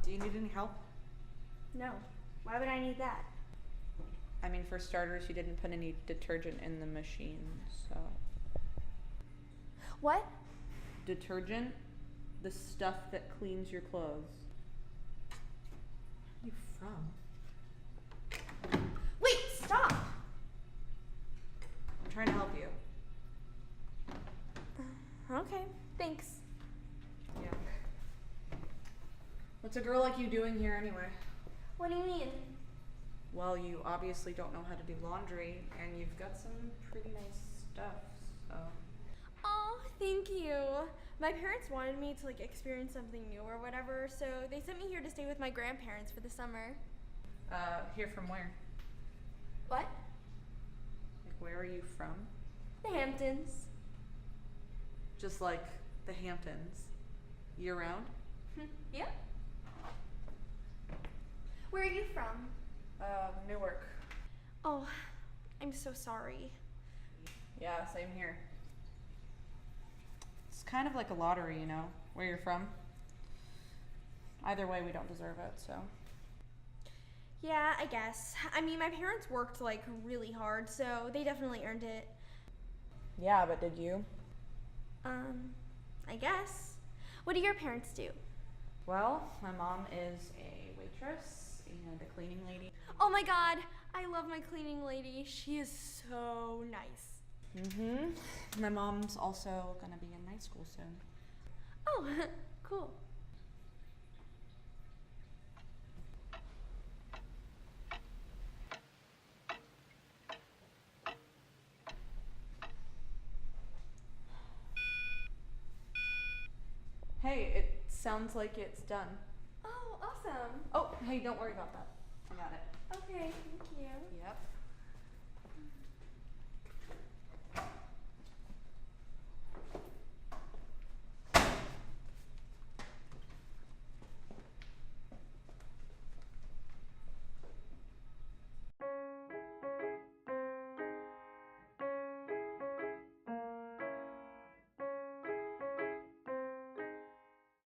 Do you need any help? No. Why would I need that? I mean, for starters, you didn't put any detergent in the machine, so. What? Detergent? The stuff that cleans your clothes. Where are you from? Wait, stop! I'm trying to help you. Okay, thanks. Yeah. What's a girl like you doing here anyway? What do you mean? Well, you obviously don't know how to do laundry, and you've got some pretty nice stuff, so. Oh, thank you. My parents wanted me to experience something new or whatever, so they sent me here to stay with my grandparents for the summer. Here from where? What? Like, where are you from? The Hamptons. Just like the Hamptons. Year round? Yep. Where are you from? Newark. Oh, I'm so sorry. Yeah, same here. It's kind of like a lottery, you know, where you're from. Either way, we don't deserve it, so. Yeah, I guess. I mean, my parents worked really hard, so they definitely earned it. Yeah, but did you? I guess. What do your parents do? Well, my mom is a waitress and a cleaning lady. Oh my god, I love my cleaning lady. She is so nice. Mm-hmm. My mom's also gonna be in night school soon. Oh, cool. Hey, it sounds like it's done. Oh, awesome. Oh, hey, don't worry about that. I got it. Okay, thank you. Yep.